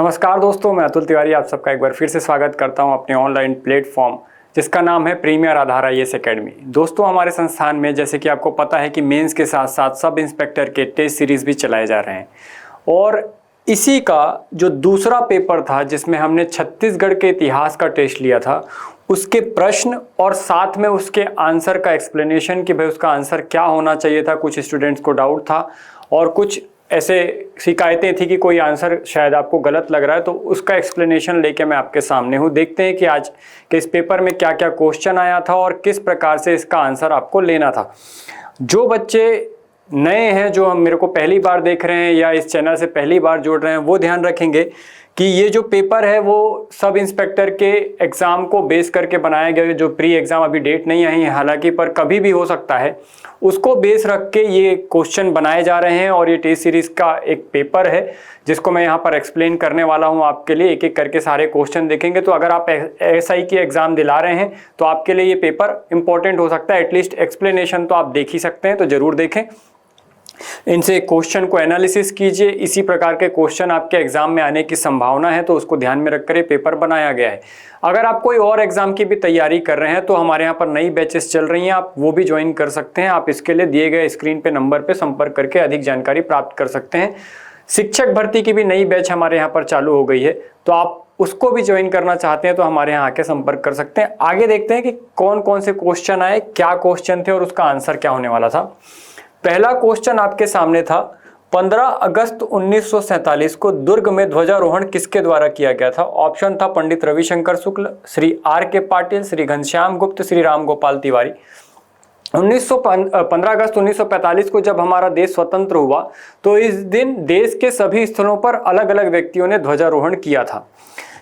नमस्कार दोस्तों, मैं अतुल तिवारी आप सबका एक बार फिर से स्वागत करता हूं अपने ऑनलाइन प्लेटफॉर्म जिसका नाम है प्रीमियर आधार आईएएस एकेडमी। दोस्तों, हमारे संस्थान में जैसे कि आपको पता है कि मेंस के साथ साथ सब इंस्पेक्टर के टेस्ट सीरीज भी चलाए जा रहे हैं और इसी का जो दूसरा पेपर था जिसमें हमने छत्तीसगढ़ के इतिहास का टेस्ट लिया था, उसके प्रश्न और साथ में उसके आंसर का एक्सप्लेनेशन कि भाई उसका आंसर क्या होना चाहिए था। कुछ स्टूडेंट्स को डाउट था और कुछ ऐसे शिकायतें थी कि कोई आंसर शायद आपको गलत लग रहा है, तो उसका एक्सप्लेनेशन लेके मैं आपके सामने हूँ। देखते हैं कि आज के इस पेपर में क्या क्या क्वेश्चन आया था और किस प्रकार से इसका आंसर आपको लेना था। जो बच्चे नए हैं, जो हम मेरे को पहली बार देख रहे हैं या इस चैनल से पहली बार जुड़ रहे हैं, वो ध्यान रखेंगे कि ये जो पेपर है वो सब इंस्पेक्टर के एग्ज़ाम को बेस करके बनाया गया है। जो प्री एग्ज़ाम अभी डेट नहीं आई है हालांकि, पर कभी भी हो सकता है, उसको बेस रख के ये क्वेश्चन बनाए जा रहे हैं। और ये टेस्ट सीरीज़ का एक पेपर है जिसको मैं यहाँ पर एक्सप्लेन करने वाला हूँ आपके लिए। एक एक करके सारे क्वेश्चन देखेंगे। तो अगर आप एसआई की एग्ज़ाम दिला रहे हैं तो आपके लिए ये पेपर इंपॉर्टेंट हो सकता है। एटलीस्ट एक्सप्लेनेशन तो आप देख ही सकते हैं, तो ज़रूर देखें। इनसे क्वेश्चन को एनालिसिस कीजिए। इसी प्रकार के क्वेश्चन आपके एग्जाम में आने की संभावना है, तो उसको ध्यान में रखकर ये पेपर बनाया गया है। अगर आप कोई और एग्जाम की भी तैयारी कर रहे हैं तो हमारे यहाँ पर नई बैचेस चल रही हैं, आप वो भी ज्वाइन कर सकते हैं। आप इसके लिए दिए गए स्क्रीन पे नंबर पे संपर्क करके अधिक जानकारी प्राप्त कर सकते हैं। शिक्षक भर्ती की भी नई बैच हमारे यहाँ पर चालू हो गई है, तो आप उसको भी ज्वाइन करना चाहते हैं तो हमारे यहाँ आके संपर्क कर सकते हैं। आगे देखते हैं कि कौन कौन से क्वेश्चन आए, क्या क्वेश्चन थे और उसका आंसर क्या होने वाला था। पहला क्वेश्चन आपके सामने था, 15 अगस्त 1947 को दुर्ग में ध्वजारोहण किसके द्वारा किया गया था। ऑप्शन था पंडित रविशंकर शुक्ल, श्री आर के पाटिल, श्री घनश्याम गुप्त, श्री राम गोपाल तिवारी। 15 अगस्त 1945 को जब हमारा देश स्वतंत्र हुआ तो इस दिन देश के सभी स्थलों पर अलग अलग व्यक्तियों ने ध्वजारोहण किया था,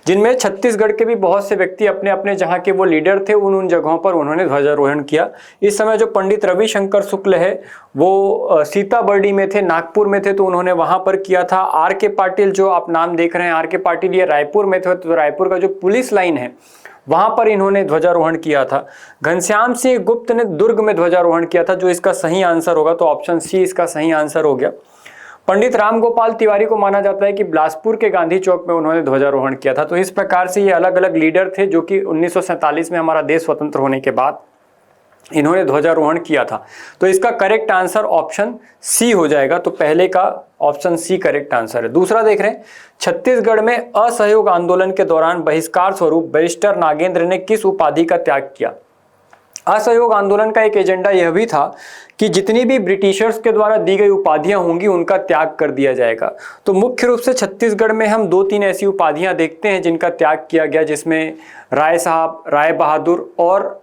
जिनमें छत्तीसगढ़ के भी बहुत से व्यक्ति अपने अपने जहाँ के वो लीडर थे उन जगहों पर उन्होंने ध्वजारोहण किया। इस समय जो पंडित रविशंकर शुक्ल है वो सीताबर्डी में थे, नागपुर में थे, तो उन्होंने वहाँ पर किया था। आर के पाटिल जो आप नाम देख रहे हैं, आर के पाटिल, ये रायपुर में थे, तो रायपुर का जो पुलिस लाइन है वहाँ पर इन्होंने ध्वजारोहण किया था। घनश्याम सिंह गुप्त ने दुर्ग में ध्वजारोहण किया था, जो इसका सही आंसर होगा, तो ऑप्शन सी इसका सही आंसर हो गया। पंडित राम गोपाल तिवारी को माना जाता है कि बिलासपुर के गांधी चौक में उन्होंने ध्वजारोहण किया था। तो इस प्रकार से ये अलग अलग लीडर थे जो कि 1947 में हमारा देश स्वतंत्र होने के बाद इन्होंने ध्वजारोहण किया था। तो इसका करेक्ट आंसर ऑप्शन सी हो जाएगा। तो पहले का ऑप्शन सी करेक्ट आंसर है। दूसरा देख रहे हैं, छत्तीसगढ़ में असहयोग आंदोलन के दौरान बहिष्कार स्वरूप बैरिस्टर नागेंद्र ने किस उपाधि का त्याग किया। असहयोग आंदोलन का एक एजेंडा यह भी था कि जितनी भी ब्रिटिशर्स के द्वारा दी गई उपाधियां होंगी उनका त्याग कर दिया जाएगा। तो मुख्य रूप से छत्तीसगढ़ में हम 2-3 ऐसी उपाधियां देखते हैं जिनका त्याग किया गया, जिसमें राय साहब, राय बहादुर और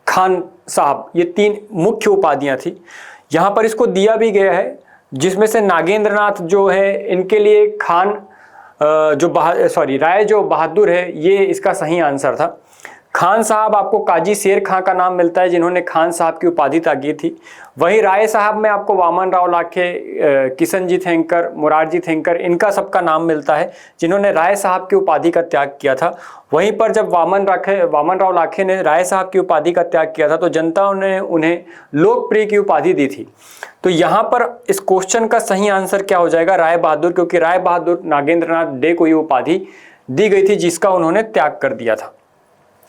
खान साहब, ये 3 मुख्य उपाधियां थी। यहाँ पर इसको दिया भी गया है, जिसमें से नागेंद्र नाथ जो है इनके लिए खान राय जो बहादुर है ये इसका सही आंसर था। खान साहब आपको काजी शेर खां का नाम मिलता है जिन्होंने खान साहब की उपाधि त्यागी थी। वहीं राय साहब में आपको वामन राव लाखे, किशनजी थेंकर, मुरारजी थेंकर, इनका सबका नाम मिलता है जिन्होंने राय साहब की उपाधि का त्याग किया था। वहीं पर जब वामन राव लाखे ने राय साहब की उपाधि का त्याग किया था तो जनता ने उन्हें लोकप्रिय की उपाधि दी थी। तो यहाँ पर इस क्वेश्चन का सही आंसर क्या हो जाएगा, राय बहादुर, क्योंकि राय बहादुर नागेंद्र नाथ डे को ये उपाधि दी गई थी जिसका उन्होंने त्याग कर दिया था।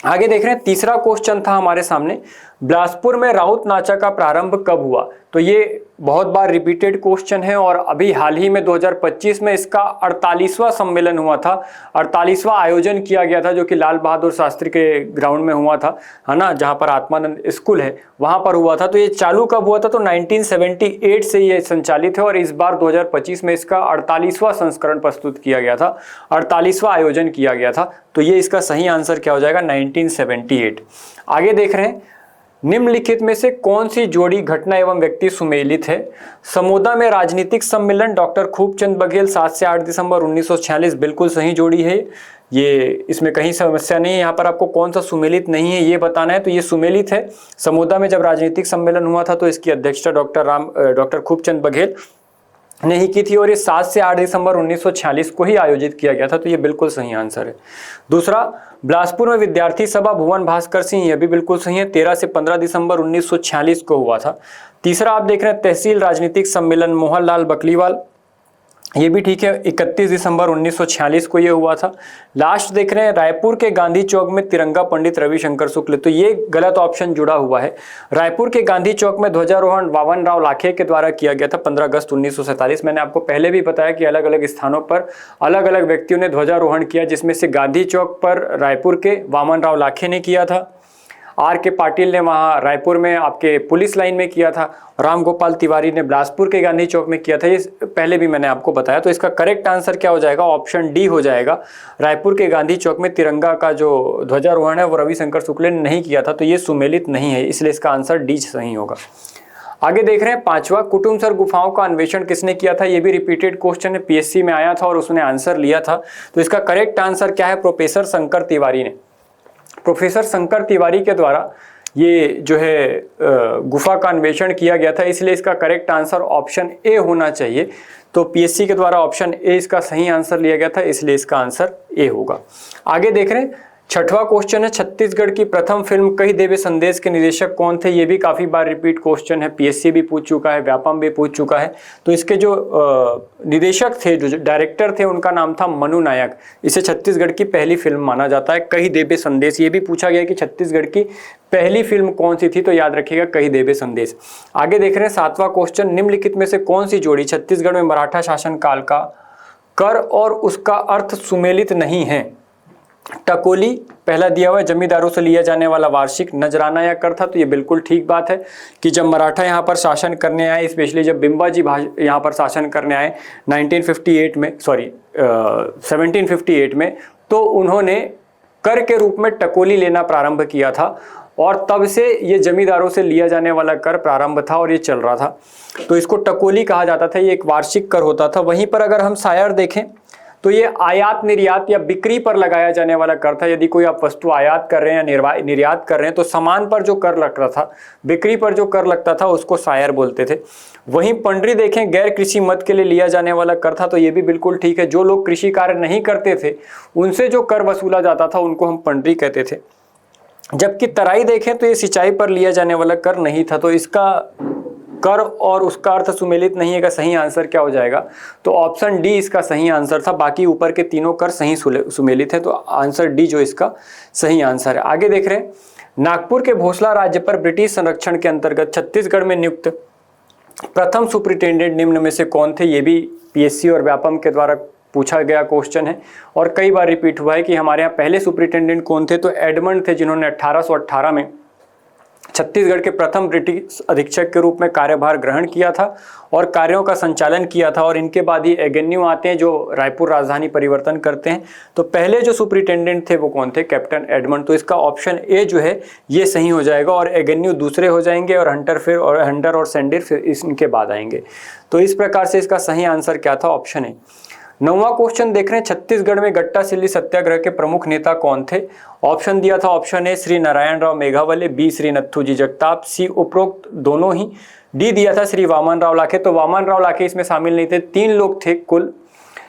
आगे देख रहे हैं, तीसरा क्वेश्चन था हमारे सामने, बिलासपुर में राउत नाचा का प्रारंभ कब हुआ। तो ये बहुत बार रिपीटेड क्वेश्चन है और अभी हाल ही में 2025 में इसका 48वां सम्मेलन हुआ था, 48वां आयोजन किया गया था, जो कि लाल बहादुर शास्त्री के ग्राउंड में हुआ था, है ना, जहाँ पर आत्मानंद स्कूल है वहाँ पर हुआ था। तो ये चालू कब हुआ था, तो 1978 से ये संचालित है और इस बार 2025 में इसका 48वां संस्करण प्रस्तुत किया गया था, 48वां आयोजन किया गया था। तो ये इसका सही आंसर क्या हो जाएगा, 1978। आगे देख रहे हैं, निम्नलिखित में से कौन सी जोड़ी घटना एवं व्यक्ति सुमेलित है। समोदा में राजनीतिक सम्मेलन, डॉक्टर खूबचंद बघेल, 7 से 8 दिसंबर 1946, बिल्कुल सही जोड़ी है ये, इसमें कहीं समस्या नहीं है। यहाँ पर आपको कौन सा सुमेलित नहीं है ये बताना है, तो ये सुमेलित है। समोदा में जब राजनीतिक सम्मेलन हुआ था तो इसकी अध्यक्षता डॉक्टर खूबचंद बघेल ने ही की थी और ये 7 से 8 दिसंबर 1946 को ही आयोजित किया गया था। तो ये बिल्कुल सही आंसर है। दूसरा, बिलासपुर में विद्यार्थी सभा भुवन भास्कर सिंह, यह भी बिल्कुल सही है, 13 से 15 दिसंबर 1946 को हुआ था। तीसरा आप देख रहे हैं, तहसील राजनीतिक सम्मेलन, मोहनलाल बकलीवाल, ये भी ठीक है, 31 दिसंबर 1946 को ये हुआ था। लास्ट देख रहे हैं, रायपुर के गांधी चौक में तिरंगा पंडित रविशंकर शुक्ल, तो ये गलत ऑप्शन जुड़ा हुआ है। रायपुर के गांधी चौक में ध्वजारोहण वामन राव लाखे के द्वारा किया गया था 15 अगस्त 1947। मैंने आपको पहले भी बताया कि अलग अलग स्थानों पर अलग अलग व्यक्तियों ने ध्वजारोहण किया, जिसमें से गांधी चौक पर रायपुर के वामन राव लाखे ने किया था, आर के पाटिल ने वहाँ रायपुर में आपके पुलिस लाइन में किया था, राम गोपाल तिवारी ने बिलासपुर के गांधी चौक में किया था। ये पहले भी मैंने आपको बताया। तो इसका करेक्ट आंसर क्या हो जाएगा, ऑप्शन डी हो जाएगा। रायपुर के गांधी चौक में तिरंगा का जो ध्वजारोहण है वो रविशंकर शुक्ल ने नहीं किया था, तो ये सुमेलित नहीं है, इसलिए इसका आंसर डी सही होगा। आगे देख रहे हैं 5वां, कुटुमसर गुफाओं का अन्वेषण किसने किया था। ये भी रिपीटेड क्वेश्चन है, पीएससी में आया था और उसने आंसर लिया था। तो इसका करेक्ट आंसर क्या है, प्रोफेसर शंकर तिवारी ने। प्रोफेसर शंकर तिवारी के द्वारा ये जो है गुफा का अन्वेषण किया गया था, इसलिए इसका करेक्ट आंसर ऑप्शन ए होना चाहिए। तो पीएससी के द्वारा ऑप्शन ए इसका सही आंसर लिया गया था, इसलिए इसका आंसर ए होगा। आगे देख रहे हैं 6वां क्वेश्चन है, छत्तीसगढ़ की प्रथम फिल्म कही देवे संदेश के निदेशक कौन थे। ये भी काफी बार रिपीट क्वेश्चन है, पीएससी भी पूछ चुका है, व्यापम भी पूछ चुका है। तो इसके जो निदेशक थे, जो डायरेक्टर थे, उनका नाम था मनु नायक। इसे छत्तीसगढ़ की पहली फिल्म माना जाता है, कही देवे संदेश। ये भी पूछा गया कि छत्तीसगढ़ की पहली फिल्म कौन सी थी, तो याद रखिएगा कही देवे संदेश। आगे देख रहे हैं 7वां क्वेश्चन, निम्नलिखित में से कौन सी जोड़ी छत्तीसगढ़ में मराठा शासन काल का कर और उसका अर्थ सुमेलित नहीं है। टकोली पहला दिया हुआ है, जमींदारों से लिया जाने वाला वार्षिक नजराना या कर था। तो ये बिल्कुल ठीक बात है कि जब मराठा यहाँ पर शासन करने आए, स्पेशली जब बिंबाजी यहाँ पर शासन करने आए 1758 में, तो उन्होंने कर के रूप में टकोली लेना प्रारंभ किया था और तब से ये जमींदारों से लिया जाने वाला कर प्रारंभ था और ये चल रहा था। तो इसको टकोली कहा जाता था, ये एक वार्षिक कर होता था। वहीं पर अगर हम सायर देखें तो ये आयात निर्यात या बिक्री पर लगाया जाने वाला कर था। यदि कोई आप वस्तु आयात कर रहे हैं या निर्यात कर रहे हैं तो सामान पर जो कर लगता था, बिक्री पर जो कर लगता था, उसको सायर बोलते थे। वहीं पंडरी देखें, गैर कृषि मद के लिए लिया जाने वाला कर था। तो ये भी बिल्कुल ठीक है, जो लोग कृषि कार्य नहीं करते थे उनसे जो कर वसूला जाता था उनको हम पंडरी कहते थे। जबकि तराई देखें तो ये सिंचाई पर लिया जाने वाला कर नहीं था। तो इसका कर और उसका अर्थ सुमेलित नहीं है का सही आंसर क्या हो जाएगा, तो ऑप्शन डी इसका सही आंसर था। बाकी ऊपर के तीनों कर सही सुमेलित है, तो आंसर डी जो इसका सही आंसर है। आगे देख रहे हैं, नागपुर के भोसला राज्य पर ब्रिटिश संरक्षण के अंतर्गत छत्तीसगढ़ में नियुक्त प्रथम सुपरिटेंडेंट निम्न में से कौन थे। ये भी पीएससी और व्यापम के द्वारा पूछा गया क्वेश्चन है और कई बार रिपीट हुआ है कि हमारे यहाँ पहले सुपरिटेंडेंट कौन थे, तो एडमंड थे, जिन्होंने 1818 में छत्तीसगढ़ के प्रथम ब्रिटिश अधीक्षक के रूप में कार्यभार ग्रहण किया था और कार्यों का संचालन किया था। और इनके बाद ही एगेन्यू आते हैं जो रायपुर राजधानी परिवर्तन करते हैं। तो पहले जो सुपरिटेंडेंट थे वो कौन थे, कैप्टन एडमंड। तो इसका ऑप्शन ए जो है ये सही हो जाएगा और एगेन्यू दूसरे हो जाएंगे और हंटर और सेंडिर फिर इनके बाद आएंगे। तो इस प्रकार से इसका सही आंसर क्या था, ऑप्शन ए। 9वां क्वेश्चन देख रहे हैं, छत्तीसगढ़ में गट्टा सिल्ली सत्याग्रह के प्रमुख नेता कौन थे। ऑप्शन दिया था, option A Shri Narayan Rao Meghawale, B Shri Natthuji Jagtap, C उपरोक्त दोनों ही, डी दिया था श्री वामन राव लाखे। तो वामन राव लाखे इसमें शामिल नहीं थे, 3 लोग थे कुल,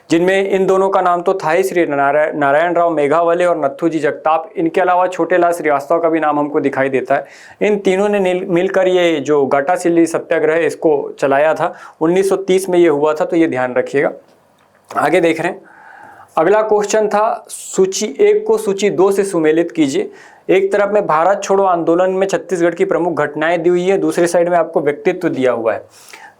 जिनमें इन दोनों का नाम तो था ही, श्री नारायण राव मेघावले और नत्थूजी जगताप। इनके अलावा छोटेलाल श्रीवास्तव का भी नाम हमको दिखाई देता है। इन तीनों ने मिलकर ये जो गट्टा सिल्ली सत्याग्रह है इसको चलाया था। 1930 में ये हुआ था, तो ये ध्यान रखिएगा। आगे देख रहे हैं, अगला क्वेश्चन था, सूची 1 को सूची 2 से सुमेलित कीजिए। एक तरफ में भारत छोड़ो आंदोलन में छत्तीसगढ़ की प्रमुख घटनाएं दी हुई है, दूसरे साइड में आपको व्यक्तित्व दिया हुआ है।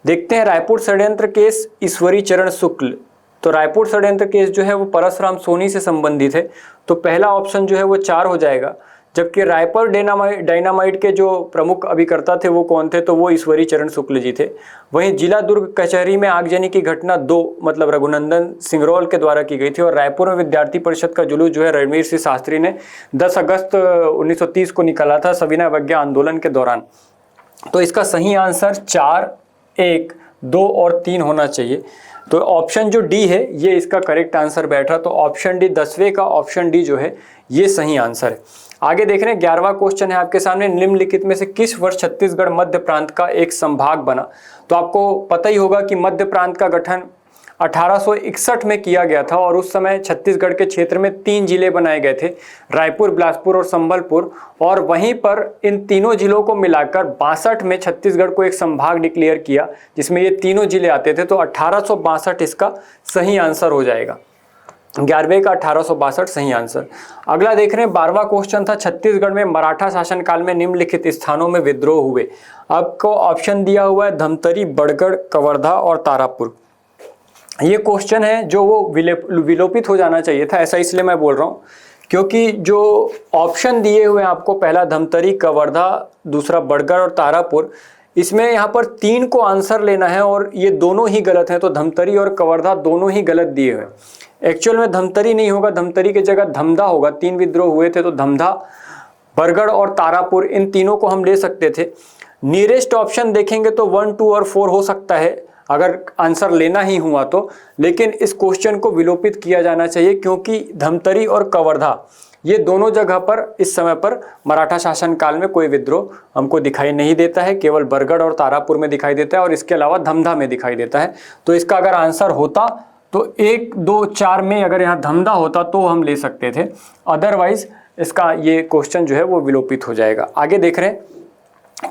देखते हैं, रायपुर षड्यंत्र केस ईश्वरी चरण शुक्ल। तो रायपुर षड्यंत्र केस जो है वो परसराम सोनी से संबंधित है, तो पहला ऑप्शन जो है वो 4 हो जाएगा। जबकि रायपुर डायनामाइट के जो प्रमुख अभिकर्ता थे वो कौन थे, तो वो ईश्वरी चरण शुक्ल जी थे। वहीं जिला दुर्ग कचहरी में आगजनी की घटना 2 मतलब रघुनंदन सिंगरौल के द्वारा की गई थी। और रायपुर में विद्यार्थी परिषद का जुलूस जो है रणवीर सिंह शास्त्री ने 10 अगस्त 1930 को निकाला था सविनय अवज्ञा आंदोलन के दौरान। तो इसका सही आंसर 4, 1, 2 और 3 होना चाहिए। तो ऑप्शन जो डी है ये इसका करेक्ट आंसर बैठ रहा, तो ऑप्शन डी 10वें का ऑप्शन डी जो है ये सही आंसर है। आगे देख रहे हैं, 11वां क्वेश्चन है आपके सामने, निम्नलिखित में से किस वर्ष छत्तीसगढ़ मध्य प्रांत का एक संभाग बना। तो आपको पता ही होगा कि मध्य प्रांत का गठन 1861 में किया गया था और उस समय छत्तीसगढ़ के क्षेत्र में 3 जिले बनाए गए थे, रायपुर, बिलासपुर और संबलपुर। और वहीं पर इन तीनों जिलों को मिलाकर 62 में छत्तीसगढ़ को एक संभाग डिक्लेयर किया जिसमें ये तीनों जिले आते थे। तो 1862 इसका सही आंसर हो जाएगा। 11वें का 1862 सही आंसर। अगला देख रहे हैं 12वां क्वेश्चन था, छत्तीसगढ़ में मराठा शासनकाल में निम्नलिखित स्थानों में विद्रोह हुए। आपको ऑप्शन दिया हुआ है धमतरी, बड़गढ़, कवर्धा और तारापुर। ये क्वेश्चन है जो वो विलोपित हो जाना चाहिए था, ऐसा इसलिए मैं बोल रहा हूँ क्योंकि जो ऑप्शन दिए हुए हैं आपको, पहला धमतरी, कवर्धा, दूसरा बड़गढ़ और तारापुर, इसमें यहाँ पर 3 को आंसर लेना है और ये दोनों ही गलत हैं। तो धमतरी और कवर्धा दोनों ही गलत दिए हुए हैं। एक्चुअल में धमतरी नहीं होगा, धमतरी की जगह धमधा होगा। 3 विद्रोह हुए थे तो धमधा, बरगढ़ और तारापुर, इन तीनों को हम ले सकते थे। नियरेस्ट ऑप्शन देखेंगे तो 1, 2 और 4 हो सकता है अगर आंसर लेना ही हुआ तो, लेकिन इस क्वेश्चन को विलोपित किया जाना चाहिए क्योंकि धमतरी और कवर्धा ये दोनों जगह पर इस समय पर मराठा शासन काल में कोई विद्रोह हमको दिखाई नहीं देता है, केवल बरगढ़ और तारापुर में दिखाई देता है और इसके अलावा धमधा में दिखाई देता है। तो इसका अगर आंसर होता तो 1, 2, 4 में अगर यहाँ धमधा होता तो हम ले सकते थे, अदरवाइज इसका ये क्वेश्चन जो है वो विलोपित हो जाएगा। आगे देख रहे हैं,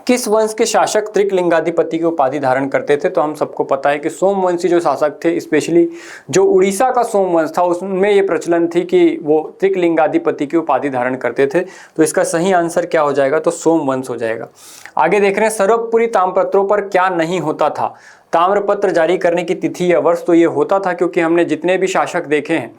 किस वंश के शासक त्रिकलिंगाधिपति की उपाधि धारण करते थे। तो हम सबको पता है कि सोमवंशी जो शासक थे, स्पेशली जो उड़ीसा का सोमवंश था उसमें ये प्रचलन थी कि वो त्रिकलिंगाधिपति की उपाधि धारण करते थे। तो इसका सही आंसर क्या हो जाएगा, तो सोमवंश हो जाएगा। आगे देख रहे हैं, सर्वपुरी ताम्रपत्रों पर क्या नहीं होता था। ताम्रपत्र जारी करने की तिथि या वर्ष, तो ये होता था क्योंकि हमने जितने भी शासक देखे हैं,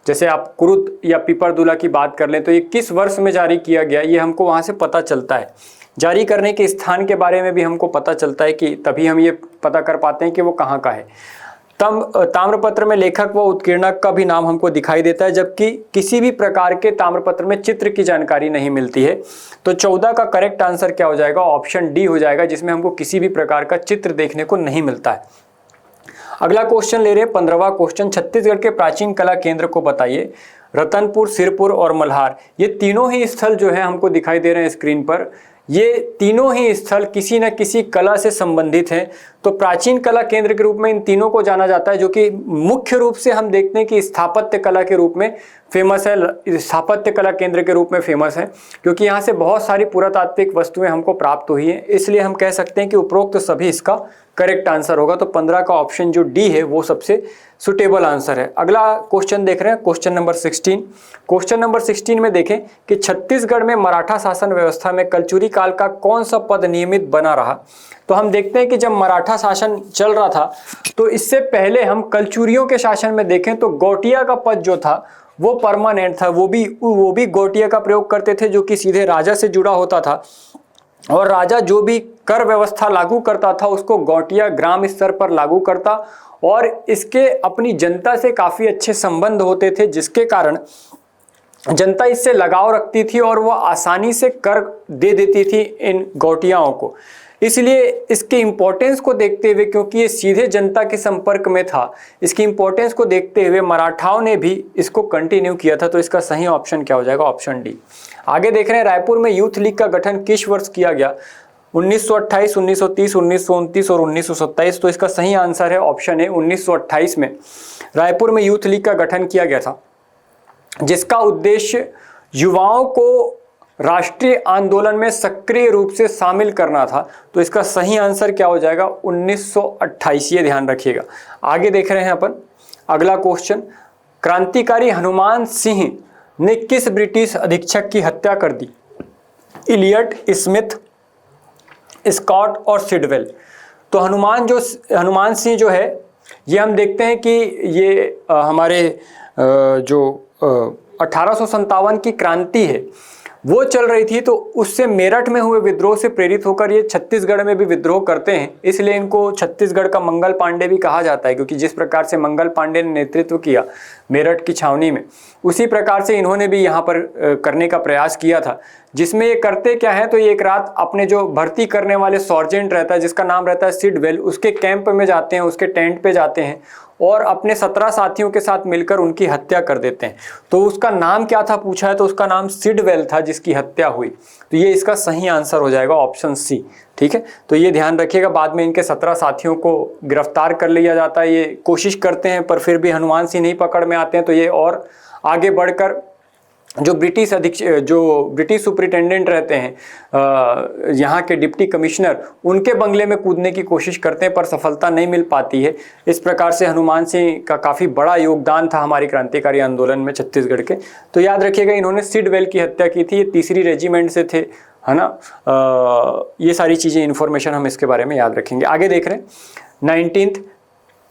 जैसे आप कुरुत या पिपरदुला की बात कर लें तो ये किस वर्ष में जारी किया गया ये हमको वहाँ से पता चलता है। जारी करने के स्थान के बारे में भी हमको पता चलता है कि तभी हम ये पता कर पाते हैं कि वो कहाँ का है। ताम्रपत्र में लेखक व उत्कीर्णक का भी नाम हमको दिखाई देता है, जबकि किसी भी प्रकार के ताम्रपत्र में चित्र की जानकारी नहीं मिलती है। तो 14 का करेक्ट आंसर क्या हो जाएगा, ऑप्शन डी हो जाएगा, जिसमें हमको किसी भी प्रकार का चित्र देखने को नहीं मिलता है। अगला क्वेश्चन ले रहे हैं 15वां क्वेश्चन, छत्तीसगढ़ के प्राचीन कला केंद्र को बताइए। रतनपुर, सिरपुर और मल्हार, ये तीनों ही स्थल जो है हमको दिखाई दे रहे हैं स्क्रीन पर। ये तीनों ही स्थल किसी न किसी कला से संबंधित हैं। तो प्राचीन कला केंद्र के रूप में इन तीनों को जाना जाता है, जो कि मुख्य रूप से हम देखते हैं कि स्थापत्य कला के रूप में फेमस है, स्थापत्य कला केंद्र के रूप में फेमस है, क्योंकि यहाँ से बहुत सारी पुरातात्विक वस्तुएं हमको प्राप्त हुई हैं। इसलिए हम कह सकते हैं कि उपरोक्त सभी इसका करेक्ट आंसर होगा। तो 15 का ऑप्शन जो डी है वो सबसे सुटेबल आंसर है। अगला क्वेश्चन देख रहे हैं, क्वेश्चन नंबर 16। क्वेश्चन नंबर 16 में देखें कि छत्तीसगढ़ में मराठा शासन व्यवस्था में कलचुरी काल का कौन सा पद नियमित बना रहा। तो हम देखते हैं कि जब मराठा शासन चल रहा था तो इससे पहले हम कलचुरियों के शासन में देखें तो गौटिया का पद जो था वो परमानेंट था। वो भी गौटिया का प्रयोग करते थे, जो कि सीधे राजा से जुड़ा होता था, और राजा जो भी कर व्यवस्था लागू करता था उसको गौटिया ग्राम स्तर पर लागू करता, और इसके अपनी जनता से काफ़ी अच्छे संबंध होते थे, जिसके कारण जनता इससे लगाव रखती थी और वो आसानी से कर दे देती थी इन गौटियाओं को। इसलिए इसके इम्पोर्टेंस को देखते हुए, क्योंकि ये सीधे जनता के संपर्क में था, इसकी इम्पोर्टेंस को देखते हुए मराठाओं ने भी इसको कंटिन्यू किया था। तो इसका सही ऑप्शन क्या हो जाएगा, ऑप्शन डी। आगे देख रहे हैं, रायपुर में यूथ लीग का गठन किस वर्ष किया गया। 1928, 1930, 1929 और 1927। तो इसका सही आंसर है ऑप्शन ए, 1928 में रायपुर में यूथ लीग का गठन किया गया था, जिसका उद्देश्य युवाओं को राष्ट्रीय आंदोलन में सक्रिय रूप से शामिल करना था। तो इसका सही आंसर क्या हो जाएगा, 1928, ये ध्यान रखिएगा। आगे देख रहे हैं अपन अगला क्वेश्चन, क्रांतिकारी हनुमान सिंह ने किस ब्रिटिश अधीक्षक की हत्या कर दी। इलियट, स्मिथ, स्कॉट और सिडवेल। तो हनुमान सिंह जो है ये हम देखते हैं कि ये हमारे जो 1857 की क्रांति है वो चल रही थी, तो उससे मेरठ में हुए विद्रोह से प्रेरित होकर ये छत्तीसगढ़ में भी विद्रोह करते हैं। इसलिए इनको छत्तीसगढ़ का मंगल पांडे भी कहा जाता है, क्योंकि जिस प्रकार से मंगल पांडे ने नेतृत्व किया मेरठ की छावनी में, उसी प्रकार से इन्होंने भी यहाँ पर करने का प्रयास किया था, जिसमें ये करते क्या है, तो ये एक रात अपने जो भर्ती करने वाले सर्जेंट रहता है जिसका नाम रहता है सिडवेल, उसके कैंप में जाते हैं, उसके टेंट पे जाते हैं और अपने 17 साथियों के साथ मिलकर उनकी हत्या कर देते हैं। तो उसका नाम क्या था पूछा है, तो उसका नाम सिडवेल था जिसकी हत्या हुई। तो ये इसका सही आंसर हो जाएगा ऑप्शन सी। ठीक है, तो ये ध्यान रखिएगा। बाद में इनके 17 साथियों को गिरफ्तार कर लिया जाता है, ये कोशिश करते हैं पर फिर भी हनुमान सिंह नहीं पकड़ में आते हैं। तो ये और आगे बढ़कर जो ब्रिटिश सुपरिटेंडेंट रहते हैं यहाँ के डिप्टी कमिश्नर, उनके बंगले में कूदने की कोशिश करते हैं पर सफलता नहीं मिल पाती है। इस प्रकार से हनुमान सिंह का काफ़ी बड़ा योगदान था हमारी क्रांतिकारी आंदोलन में छत्तीसगढ़ के। तो याद रखिएगा इन्होंने सिडवेल की हत्या की थी, ये 3री रेजिमेंट से थे, है ना। ये सारी चीज़ें इन्फॉर्मेशन हम इसके बारे में याद रखेंगे। आगे देख रहे हैं 19th,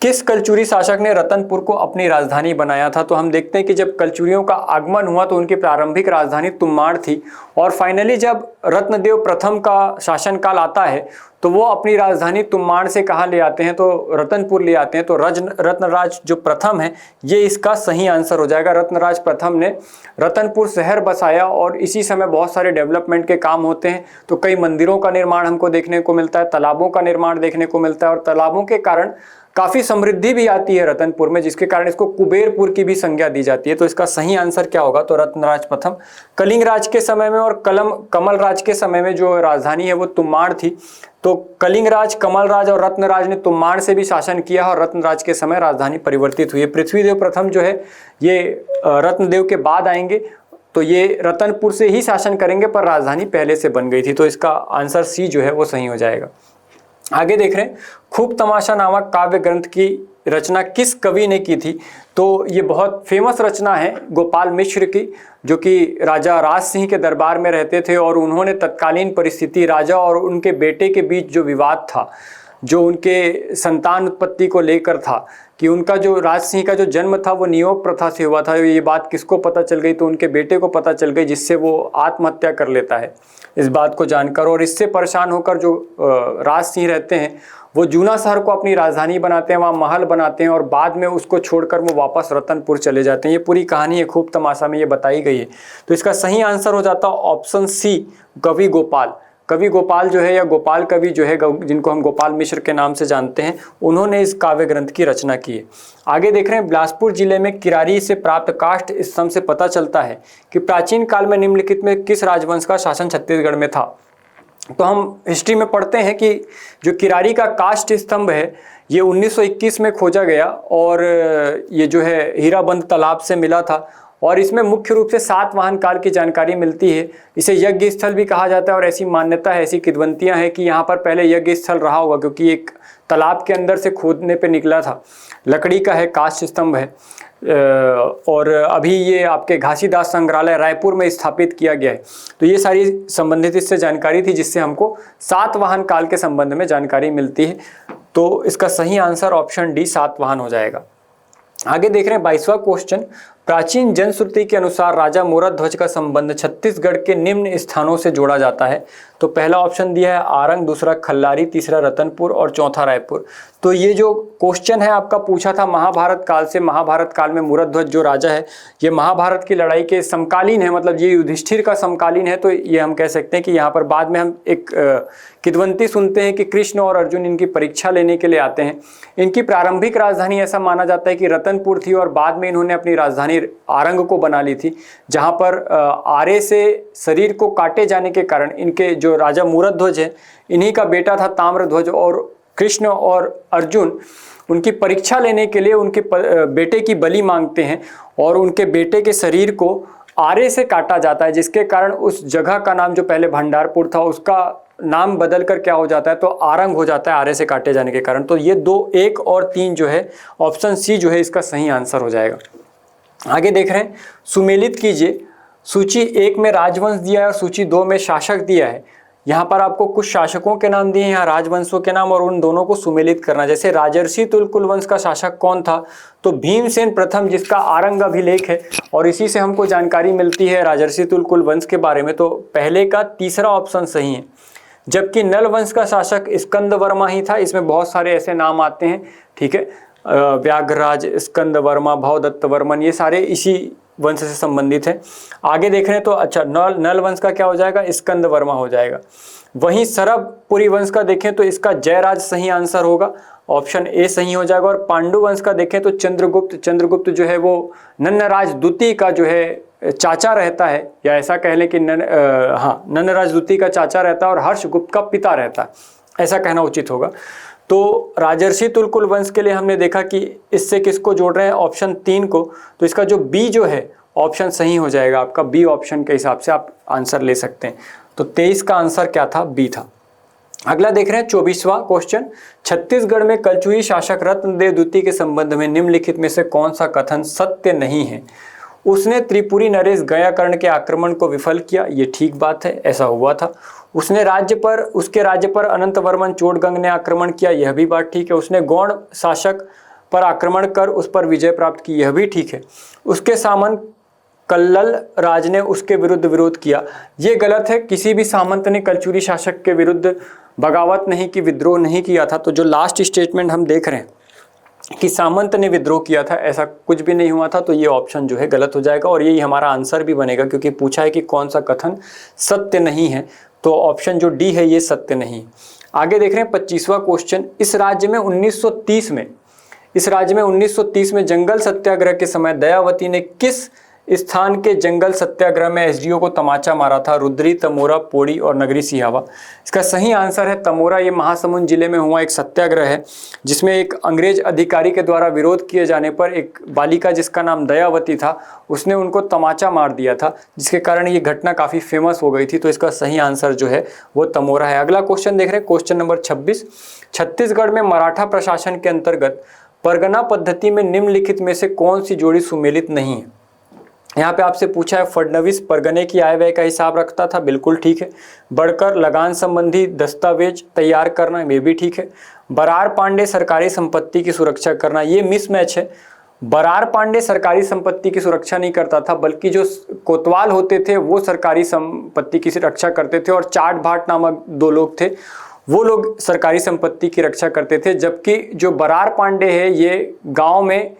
किस कलचुरी शासक ने रतनपुर को अपनी राजधानी बनाया था। तो हम देखते हैं कि जब कलचुरियों का आगमन हुआ तो उनकी प्रारंभिक राजधानी तुम्माड़ थी और फाइनली जब रत्नदेव प्रथम का शासनकाल आता है तो वो अपनी राजधानी तुम्माड़ से कहाँ ले आते हैं, तो रतनपुर ले आते हैं। तो रत्नराज जो प्रथम है ये इसका सही आंसर हो जाएगा। रत्नराज प्रथम ने रतनपुर शहर बसाया और इसी समय बहुत सारे डेवलपमेंट के काम होते हैं। तो कई मंदिरों का निर्माण हमको देखने को मिलता है, तालाबों का निर्माण देखने को मिलता है और तालाबों के कारण काफ़ी समृद्धि भी आती है रतनपुर में, जिसके कारण इसको कुबेरपुर की भी संज्ञा दी जाती है। तो इसका सही आंसर क्या होगा, तो रत्नराज प्रथम। कलिंग राज के समय में और कमल राज के समय में जो राजधानी है वो तुम्माड़ थी। तो कलिंग राज, कमल राज और रत्नराज ने तुम्माड़ से भी शासन किया और रत्नराज के समय राजधानी परिवर्तित हुई है। पृथ्वीदेव प्रथम जो है ये रत्नदेव के बाद आएंगे, तो ये रतनपुर से ही शासन करेंगे पर राजधानी पहले से बन गई थी। तो इसका आंसर सी जो है वो सही हो जाएगा। आगे देख रहे हैं, खूब तमाशा नामक काव्य ग्रंथ की रचना किस कवि ने की थी। तो ये बहुत फेमस रचना है गोपाल मिश्र की, जो कि राजा राज सिंह के दरबार में रहते थे और उन्होंने तत्कालीन परिस्थिति, राजा और उनके बेटे के बीच जो विवाद था, जो उनके संतान उत्पत्ति को लेकर था कि उनका जो राज सिंह का जो जन्म था वो नियोग प्रथा से हुआ था, ये बात किसको पता चल गई, तो उनके बेटे को पता चल गई, जिससे वो आत्महत्या कर लेता है इस बात को जानकर। और इससे परेशान होकर जो राज सिंह रहते हैं वो जूना शहर को अपनी राजधानी बनाते हैं, वहाँ महल बनाते हैं और बाद में उसको छोड़कर वो वापस रतनपुर चले जाते हैं। ये पूरी कहानी है खूब तमाशा में ये बताई गई है। तो इसका सही आंसर हो जाता है ऑप्शन सी, कवि गोपाल। कवि गोपाल जो है या गोपाल कवि जो है, जिनको हम गोपाल मिश्र के नाम से जानते हैं, उन्होंने इस काव्य ग्रंथ की रचना की है। आगे देख रहे हैं, बिलासपुर जिले में किरारी से प्राप्त काष्ठ स्तंभ से पता चलता है कि प्राचीन काल में निम्नलिखित में किस राजवंश का शासन छत्तीसगढ़ में था। तो हम हिस्ट्री में पढ़ते हैं कि जो किरारी का काष्ठ स्तंभ है ये 1921 में खोजा गया और ये जो है हीराबंद तालाब से मिला था और इसमें मुख्य रूप से सातवाहन काल की जानकारी मिलती है। इसे यज्ञ स्थल भी कहा जाता है और ऐसी मान्यता है, ऐसी किंवदंतियां हैं कि यहाँ पर पहले यज्ञ स्थल रहा होगा, क्योंकि एक तालाब के अंदर से खोदने पे निकला था। लकड़ी का है, काष्ठ स्तंभ है और अभी ये आपके घासीदास संग्रहालय रायपुर में स्थापित किया गया है। तो ये सारी संबंधित इससे जानकारी थी जिससे हमको सातवाहन काल के संबंध में जानकारी मिलती है। तो इसका सही आंसर ऑप्शन डी, सातवाहन हो जाएगा। आगे देख रहे हैं 22वां क्वेश्चन, प्राचीन जनश्रुति के अनुसार राजा मूरध्वज का संबंध छत्तीसगढ़ के निम्न स्थानों से जोड़ा जाता है। तो पहला ऑप्शन दिया है आरंग, दूसरा खल्लारी, तीसरा रतनपुर और चौथा रायपुर। तो ये जो क्वेश्चन है आपका पूछा था महाभारत काल से। महाभारत काल में मूरध्वज जो राजा है ये महाभारत की लड़ाई के समकालीन है, मतलब ये युधिष्ठिर का समकालीन है। तो ये हम कह सकते हैं कि यहाँ पर बाद में हम एक किंवदंती सुनते हैं कि कृष्ण और अर्जुन इनकी परीक्षा लेने के लिए आते हैं। इनकी प्रारंभिक राजधानी ऐसा माना जाता है कि रतनपुर थी और बाद में इन्होंने अपनी राजधानी आरंग को बना ली थी, जहां पर आरे से शरीर को काटे जाने के कारण इनके जो राजा मूरध्वज है इन्हीं का बेटा था ताम्रध्वज और कृष्ण और अर्जुन उनकी परीक्षा लेने के लिए उनके बेटे की बलि मांगते हैं और उनके बेटे के शरीर को आरे से काटा जाता है, जिसके कारण उस जगह का नाम जो पहले भंडारपुर था उसका नाम बदल कर क्या हो जाता है, तो आरंग हो जाता है आरे से काटे जाने के कारण। तो ये 2, 1 और 3 जो है ऑप्शन सी जो है इसका सही आंसर हो जाएगा। आगे देख रहे हैं, सुमेलित कीजिए, सूची 1 में राजवंश दिया है और सूची 2 में शासक दिया है। यहाँ पर आपको कुछ शासकों के नाम दिए हैं, यहाँ राजवंशों के नाम, और उन दोनों को सुमेलित करना। जैसे राजर्षि तुलकुल वंश का शासक कौन था, तो भीमसेन प्रथम, जिसका आरंग अभिलेख है और इसी से हमको जानकारी मिलती है राजर्षि तुलकुल वंश के बारे में। तो पहले का तीसरा ऑप्शन सही है। जबकि नल वंश का शासक स्कंद वर्मा ही था। इसमें बहुत सारे ऐसे नाम आते हैं, ठीक है, व्याघ्रराज, स्कंद वर्मा, भवदत्त वर्मन, ये सारे इसी वंश से संबंधित है। आगे देख रहे हैं तो अच्छा नल वंश का क्या हो जाएगा, स्कंद वर्मा हो जाएगा। वहीं सरभपुरी वंश का देखें तो इसका जयराज सही आंसर होगा, ऑप्शन ए सही हो जाएगा। और पांडु वंश का देखें तो चंद्रगुप्त जो है वो नन्नराज द्वितीय का जो है चाचा रहता है, या ऐसा कह लें कि नन्नराज द्वितीय का चाचा रहता है और हर्षगुप्त का पिता रहता है, ऐसा कहना उचित होगा। तो राजर्षि तुलकुल वंश के लिए हमने देखा कि इससे किसको जोड़ रहे हैं, ऑप्शन 3 को। तो इसका जो बी जो है ऑप्शन सही हो जाएगा आपका, बी ऑप्शन के हिसाब से आप आंसर ले सकते हैं। तो 23 का आंसर क्या था, बी था। अगला देख रहे हैं 24वां क्वेश्चन, छत्तीसगढ़ में कलचुई शासक रत्नदेव द्वितीय के संबंध में निम्नलिखित में से कौन सा कथन सत्य नहीं है। उसने त्रिपुरी नरेश गयाकर्ण के आक्रमण को विफल किया, ये ठीक बात है, ऐसा हुआ था। उसके राज्य पर अनंत वर्मन चोड़गंग ने आक्रमण किया, यह भी बात ठीक है। उसने गौड़ शासक पर आक्रमण कर उस पर विजय प्राप्त की, यह भी ठीक है। उसके सामंत कल्लल राज ने उसके विरुद्ध विरोध किया, ये गलत है। किसी भी सामंत ने कलचुरी शासक के विरुद्ध बगावत नहीं की, विद्रोह नहीं किया था। तो जो लास्ट स्टेटमेंट हम देख रहे हैं कि सामंत ने विद्रोह किया था, ऐसा कुछ भी नहीं हुआ था। तो ये ऑप्शन जो है गलत हो जाएगा और यही हमारा आंसर भी बनेगा, क्योंकि पूछा है कि कौन सा कथन सत्य नहीं है। तो ऑप्शन जो डी है ये सत्य नहीं। आगे देख रहे हैं 25वां क्वेश्चन, इस राज्य में 1930 में जंगल सत्याग्रह के समय दयावती ने किस स्थान के जंगल सत्याग्रह में एसडीओ को तमाचा मारा था, रुद्री, तमोरा, पोड़ी और नगरी सिहावा। इसका सही आंसर है तमोरा। ये महासमुंद जिले में हुआ एक सत्याग्रह है, जिसमें एक अंग्रेज अधिकारी के द्वारा विरोध किए जाने पर एक बालिका जिसका नाम दयावती था, उसने उनको तमाचा मार दिया था, जिसके कारण ये घटना काफ़ी फेमस हो गई थी। तो इसका सही आंसर जो है वो तमोरा है। अगला क्वेश्चन देख रहे हैं, क्वेश्चन नंबर 26, छत्तीसगढ़ में मराठा प्रशासन के अंतर्गत परगना पद्धति में निम्नलिखित में से कौन सी जोड़ी सुमेलित नहीं है। यहाँ पे आपसे पूछा है फडणवीस परगने की आय व्यय का हिसाब रखता था, बिल्कुल ठीक है। बढ़कर लगान संबंधी दस्तावेज तैयार करना, ये भी ठीक है। बरार पांडे सरकारी संपत्ति की सुरक्षा करना, ये मिसमैच है। बरार पांडे सरकारी संपत्ति की सुरक्षा नहीं करता था, बल्कि जो कोतवाल होते थे वो सरकारी संपत्ति की रक्षा करते थे, और चाट भाट नामक 2 लोग थे, वो लोग सरकारी संपत्ति की रक्षा करते थे। जबकि जो बरार पांडे है ये गाँव में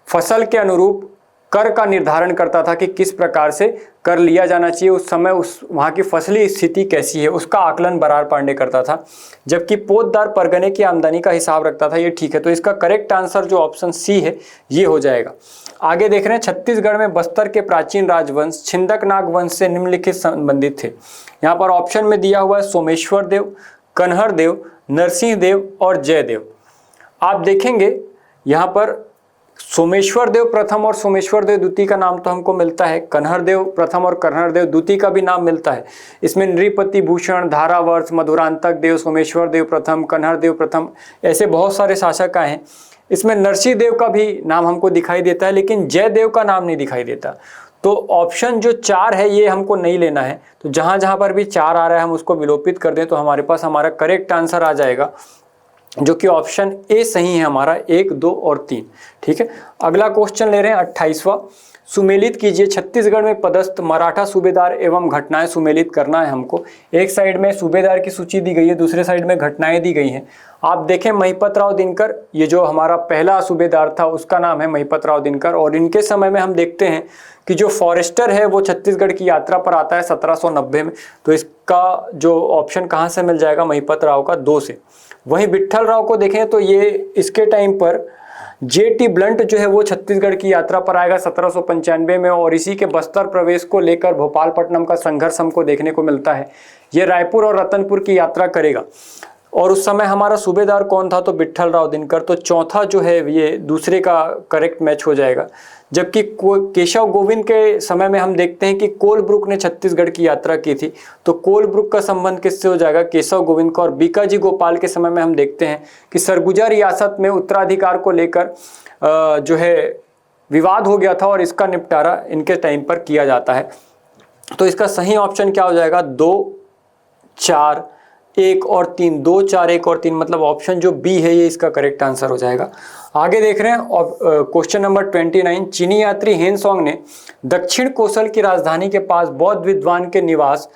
फसल के अनुरूप कर का निर्धारण करता था कि किस प्रकार से कर लिया जाना चाहिए, उस समय उस वहाँ की फसली स्थिति कैसी है, उसका आकलन बरार पांडे करता था। जबकि पोतदार परगने की आमदनी का हिसाब रखता था, ये ठीक है। तो इसका करेक्ट आंसर जो ऑप्शन सी है ये हो जाएगा। आगे देख रहे हैं, छत्तीसगढ़ में बस्तर के प्राचीन राजवंश छिंदकनाग वंश से निम्नलिखित संबंधित थे। यहाँ पर ऑप्शन में दिया हुआ है सोमेश्वर देव, कन्हर देव, नरसिंह देव और जयदेव। आप देखेंगे यहाँ पर सोमेश्वर देव प्रथम और सोमेश्वर देव द्वितीय का नाम तो हमको मिलता है, कन्हर देव प्रथम और कन्हर देव द्वितीय का भी नाम मिलता है। इसमें नृपति भूषण, धारावर्ष, मधुरांतक देव, सोमेश्वर देव प्रथम, कन्हर देव प्रथम, ऐसे बहुत सारे शासक आए हैं। इसमें नरसिंह देव का भी नाम हमको दिखाई देता है, लेकिन जयदेव का नाम नहीं दिखाई देता। तो ऑप्शन जो 4 है ये हमको नहीं लेना है। तो जहाँ जहाँ पर भी 4 आ रहा है हम उसको विलोपित कर दें, तो हमारे पास हमारा करेक्ट आंसर आ जाएगा, जो कि ऑप्शन ए सही है हमारा, 1, 2 और 3। ठीक है। अगला क्वेश्चन ले रहे हैं 28वां, सुमेलित कीजिए। छत्तीसगढ़ में पदस्थ मराठा सूबेदार एवं घटनाएं सुमेलित करना है हमको। एक साइड में सूबेदार की सूची दी गई है, दूसरे साइड में घटनाएं दी गई हैं। आप देखें महिपत राव दिनकर, ये जो हमारा पहला सूबेदार था उसका नाम है महिपत राव दिनकर, और इनके समय में हम देखते हैं कि जो फॉरेस्टर है वो छत्तीसगढ़ की यात्रा पर आता है 1790 में। तो इसका जो ऑप्शन कहाँ से मिल जाएगा, महिपत राव का 2 से। वहीं विट्ठल राव को देखें तो ये इसके टाइम पर J.T. ब्लंट जो है वो छत्तीसगढ़ की यात्रा पर आएगा 1795 में, और इसी के बस्तर प्रवेश को लेकर भोपालपट्टनम का संघर्ष हमको देखने को मिलता है। ये रायपुर और रतनपुर की यात्रा करेगा, और उस समय हमारा सूबेदार कौन था, तो विट्ठल राव दिनकर। तो चौथा जो है ये दूसरे का करेक्ट मैच हो जाएगा। जबकि केशव गोविंद के समय में हम देखते हैं कि कोलब्रुक ने छत्तीसगढ़ की यात्रा की थी, तो कोलब्रुक का संबंध किससे हो जाएगा, केशव गोविंद का। और बीकाजी गोपाल के समय में हम देखते हैं कि सरगुजा रियासत में उत्तराधिकार को लेकर जो है विवाद हो गया था, और इसका निपटारा इनके टाइम पर किया जाता है। तो इसका सही ऑप्शन क्या हो जाएगा, 2, 4, 1 और 3, 2, 4, 1 और 3, मतलब ऑप्शन जो बी है ये इसका करेक्ट आंसर हो जाएगा। आगे देख रहे हैं क्वेश्चन नंबर 29, चीनी यात्री हेनसोंग ने दक्षिण कोसल की राजधानी के पास बौद्ध विद्वान के निवास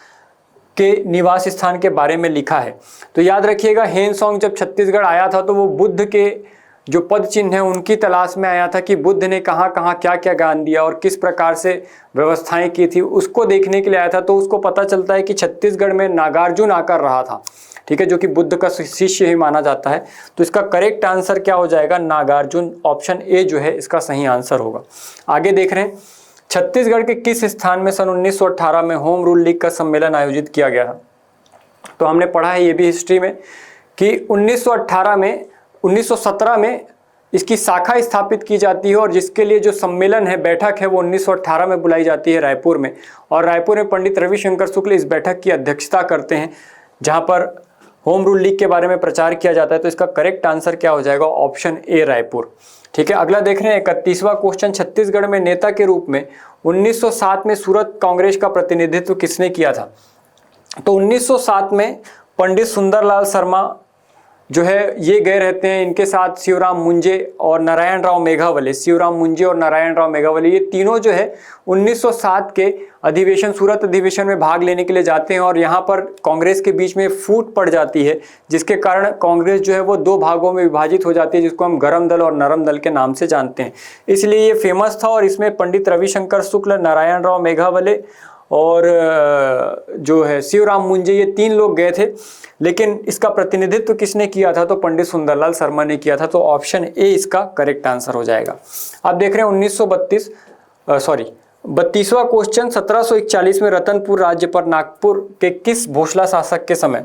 स्थान के बारे में लिखा है। तो याद रखिएगा, हेनसोंग जब छत्तीसगढ़ आया था तो वो बुद्ध के जो पद चिन्ह है उनकी तलाश में आया था कि बुद्ध ने कहाँ कहाँ क्या क्या ज्ञान दिया और किस प्रकार से व्यवस्थाएं की थी, उसको देखने के लिए आया था। तो उसको पता चलता है कि छत्तीसगढ़ में नागार्जुन आकर रहा था, ठीक है, जो कि बुद्ध का शिष्य ही माना जाता है। तो इसका करेक्ट आंसर क्या हो जाएगा, नागार्जुन। ऑप्शन ए जो है इसका सही आंसर होगा। आगे देख रहे हैं, छत्तीसगढ़ के किस स्थान में सन 1918 में होम रूल लीग का सम्मेलन आयोजित किया गया था। तो हमने पढ़ा है ये भी हिस्ट्री में कि 1917 में इसकी शाखा स्थापित की जाती है और जिसके लिए जो सम्मेलन है, बैठक है, वो 1918 में बुलाई जाती है रायपुर में। और रायपुर में पंडित रविशंकर शुक्ल इस बैठक की अध्यक्षता करते हैं, जहां पर होम रूल लीग के बारे में प्रचार किया जाता है। तो इसका करेक्ट आंसर क्या हो जाएगा, ऑप्शन ए रायपुर। ठीक है, अगला देख रहे हैं 31वां क्वेश्चन, छत्तीसगढ़ में नेता के रूप में 1907 में सूरत कांग्रेस का प्रतिनिधित्व किसने किया था। तो 1907 में पंडित सुंदरलाल शर्मा जो है ये गए रहते हैं, इनके साथ शिवराम मुंजे और नारायण राव मेघावले, शिवराम मुंजे और नारायण राव मेघावले, ये तीनों जो है 1907 के अधिवेशन, सूरत अधिवेशन में भाग लेने के लिए जाते हैं और यहाँ पर कांग्रेस के बीच में फूट पड़ जाती है, जिसके कारण कांग्रेस जो है वो दो भागों में विभाजित हो जाती है, जिसको हम गरम दल और नरम दल के नाम से जानते हैं। इसलिए ये फेमस था और इसमें पंडित रविशंकर शुक्ल, नारायण राव मेघावले और जो है शिवराम मुंजे, ये तीन लोग गए थे। लेकिन इसका प्रतिनिधित्व किसने किया था, तो पंडित सुंदरलाल शर्मा ने किया था। तो ऑप्शन ए इसका करेक्ट आंसर हो जाएगा। अब देख रहे हैं 32वां क्वेश्चन, 1741 में रतनपुर राज्य पर नागपुर के किस भोसला शासक के समय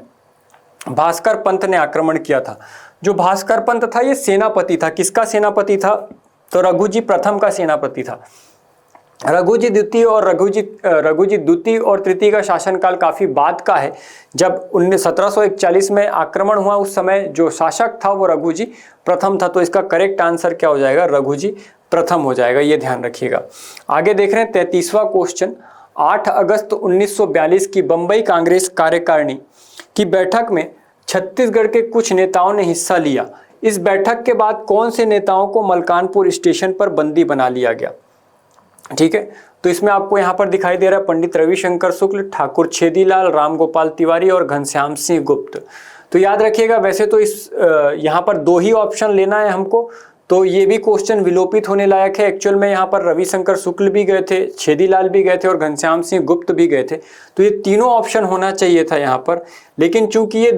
भास्कर पंत ने आक्रमण किया था। जो भास्कर पंत था ये सेनापति था। किसका सेनापति था, तो रघुजी प्रथम का सेनापति था। रघुजी द्वितीय और तृतीय का शासनकाल काफी बाद का है। जब 1741 में आक्रमण हुआ उस समय जो शासक था वो रघुजी प्रथम था। तो इसका करेक्ट आंसर क्या हो जाएगा, रघुजी प्रथम हो जाएगा, ये ध्यान रखिएगा। आगे देख रहे हैं 33वां क्वेश्चन, 8 अगस्त 1942 की बंबई कांग्रेस कार्यकारिणी की बैठक में छत्तीसगढ़ के कुछ नेताओं ने हिस्सा लिया। इस बैठक के बाद कौन से नेताओं को मलकानपुर स्टेशन पर बंदी बना लिया गया। ठीक है, तो इसमें आपको यहाँ पर दिखाई दे रहा है पंडित रविशंकर शुक्ल, ठाकुर छेदीलाल, रामगोपाल तिवारी और घनश्याम सिंह गुप्त। तो याद रखिएगा, वैसे तो इस यहाँ पर दो ही ऑप्शन लेना है हमको, तो ये भी क्वेश्चन विलोपित होने लायक है। एक्चुअल में यहाँ पर रविशंकर शुक्ल भी गए थे, छेदीलाल भी गए थे और घनश्याम सिंह गुप्त भी गए थे। तो ये तीनों ऑप्शन होना चाहिए था यहाँ पर, लेकिन चूंकि ये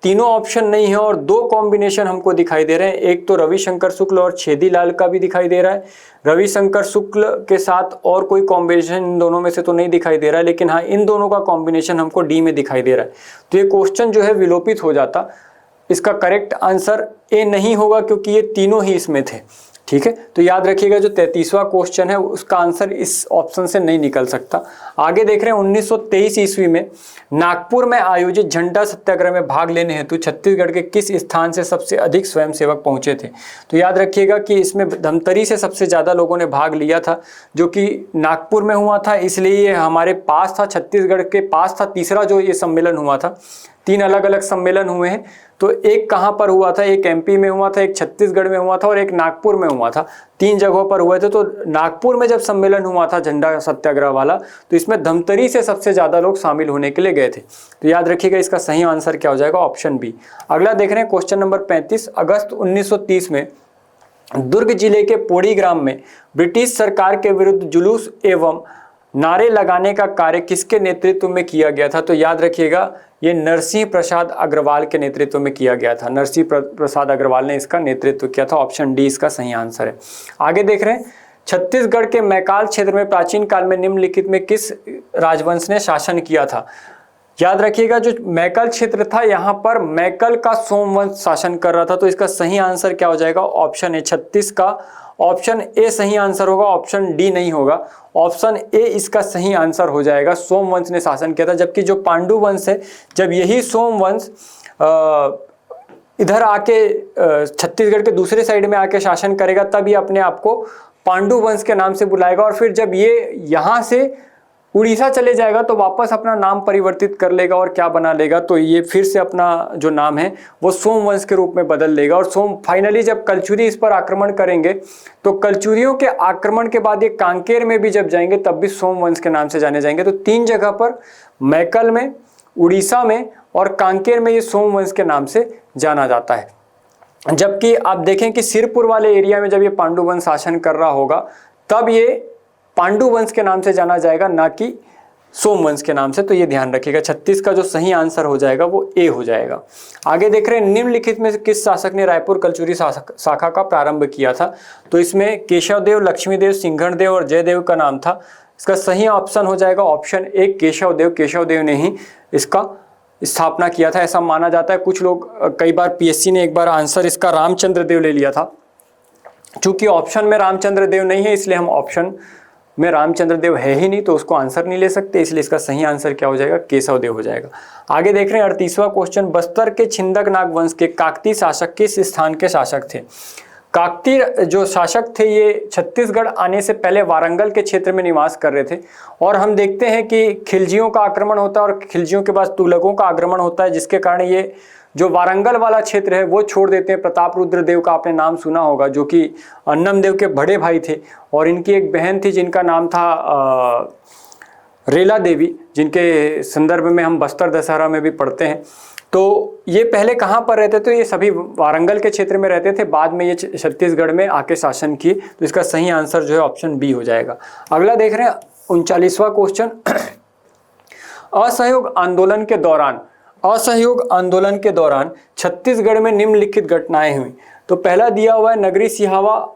तीनों ऑप्शन नहीं है और दो कॉम्बिनेशन हमको दिखाई दे रहे हैं। एक तो रविशंकर शुक्ल और छेदीलाल का भी दिखाई दे रहा है, रविशंकर शुक्ल के साथ और कोई कॉम्बिनेशन इन दोनों में से तो नहीं दिखाई दे रहा है, लेकिन हाँ इन दोनों का कॉम्बिनेशन हमको डी में दिखाई दे रहा है। तो ये क्वेश्चन जो है विलोपित हो जाता। इसका करेक्ट आंसर ए नहीं होगा क्योंकि ये तीनों ही इसमें थे। ठीक है, तो याद रखिएगा जो 33वां क्वेश्चन है उसका आंसर इस ऑप्शन से नहीं निकल सकता। आगे देख रहे हैं 1923 ईस्वी में नागपुर में आयोजित झंडा सत्याग्रह में भाग लेने हेतु छत्तीसगढ़ के किस स्थान से सबसे अधिक स्वयंसेवक पहुंचे थे। तो याद रखिएगा कि इसमें धमतरी से सबसे ज़्यादा लोगों ने भाग लिया था, जो कि नागपुर में हुआ था, इसलिए ये हमारे पास था, छत्तीसगढ़ के पास था। तीसरा जो ये सम्मेलन हुआ था, 3 अलग अलग सम्मेलन हुए हैं। तो एक कहाँ पर हुआ था, एक एमपी में हुआ था, एक छत्तीसगढ़ में हुआ था और एक नागपुर में हुआ था। 3 जगहों पर हुए थे। तो नागपुर में जब सम्मेलन हुआ था झंडा सत्याग्रह वाला, तो इसमें धमतरी से सबसे ज़्यादा लोग शामिल होने के लिए गए थे। तो याद रखिएगा इसका सही आंसर क्या हो जाएगा, ऑप्शन बी। अगला देख रहे हैं क्वेश्चन नंबर 35, अगस्त 1930 में दुर्ग जिले के पोड़ी ग्राम में ब्रिटिश सरकार के विरुद्ध जुलूस एवं नारे लगाने का कार्य किसके नेतृत्व में किया गया था। तो याद रखिएगा ये नरसिंह प्रसाद अग्रवाल के नेतृत्व में किया गया था। नरसिंह प्रसाद अग्रवाल ने इसका नेतृत्व किया था। ऑप्शन डी इसका सही आंसर है। आगे देख रहे हैं छत्तीसगढ़ के मैकाल क्षेत्र में प्राचीन काल में निम्नलिखित में किस राजवंश ने शासन किया था। याद रखिएगा जो मैकल क्षेत्र था यहाँ पर मैकल का सोमवंश शासन कर रहा था। तो इसका सही आंसर क्या हो जाएगा, ऑप्शन ए 36 का ऑप्शन ए सही आंसर होगा, ऑप्शन डी नहीं होगा। ऑप्शन ए इसका सही आंसर हो जाएगा, सोमवंश ने शासन किया था। जबकि जो पांडु वंश है, जब यही सोमवंश इधर आके छत्तीसगढ़ के दूसरे साइड में आके शासन करेगा, तब ये अपने आप को पांडु वंश के नाम से बुलाएगा। और फिर जब ये यहाँ से उड़ीसा चले जाएगा तो वापस अपना नाम परिवर्तित कर लेगा और क्या बना लेगा, तो ये फिर से अपना जो नाम है वो सोमवंश के रूप में बदल लेगा। और फाइनली जब कलचुरी इस पर आक्रमण करेंगे तो कलचुरियों के आक्रमण के बाद ये कांकेर में भी जब जाएंगे तब भी सोमवंश के नाम से जाने जाएंगे। तो 3 जगह पर, मैकल में, उड़ीसा में और कांकेर में, ये सोमवंश के नाम से जाना जाता है। जबकि आप देखें कि सिरपुर वाले एरिया में जब ये पांडु वंश शासन कर रहा होगा तब ये पांडु वंश के नाम से जाना जाएगा, ना कि सोमवंश के नाम से। तो ये ध्यान रखिएगा। 36 का जो सही आंसर हो जाएगा वो ए हो जाएगा। आगे देख रहे हैं, निम्नलिखित में से किस शासक ने रायपुर कलचुरी शाखा का प्रारंभ किया था? तो इसमें केशवदेव, लक्ष्मीदेव, सिंघणदेव और जयदेव का नाम था। इसका सही ऑप्शन हो जाएगा ऑप्शन ए, केशवदेव। केशवदेव ने ही इसका स्थापना किया था, ऐसा माना जाता है। कुछ लोग, कई बार पीएससी ने एक बार आंसर इसका रामचंद्र देव ले लिया था। चूंकि ऑप्शन में रामचंद्र देव नहीं है, इसलिए हम ऑप्शन में रामचंद्र देव है ही नहीं, तो उसको आंसर नहीं ले सकते, इसलिए इसका सही आंसर क्या हो जाएगा? केशव देव हो जाएगा। आगे देख रहे हैं 38वां क्वेश्चन, बस्तर के छिंदक नाग वंश के काकती शासक किस स्थान के शासक थे? काकती जो शासक थे ये छत्तीसगढ़ आने से पहले वारंगल के क्षेत्र में निवास कर रहे थे। और हम देखते हैं कि खिलजियों का आक्रमण होता है और खिलजियों के बाद तुगलकों का आक्रमण होता है, जिसके कारण ये जो वारंगल वाला क्षेत्र है वो छोड़ देते हैं। प्रताप रुद्र देव का आपने नाम सुना होगा, जो कि अन्नम देव के बड़े भाई थे, और इनकी एक बहन थी जिनका नाम था रेला देवी, जिनके संदर्भ में हम बस्तर दशहरा में भी पढ़ते हैं। तो ये पहले कहाँ पर रहते थे? ये सभी वारंगल के क्षेत्र में रहते थे, बाद में ये छत्तीसगढ़ में आके शासन किए। तो इसका सही आंसर जो है ऑप्शन बी हो जाएगा। अगला देख रहे हैं 39वां क्वेश्चन, असहयोग आंदोलन के दौरान छत्तीसगढ़ में निम्नलिखित घटनाएं हुई। तो पहला दिया हुआ है नगरी सिहावा,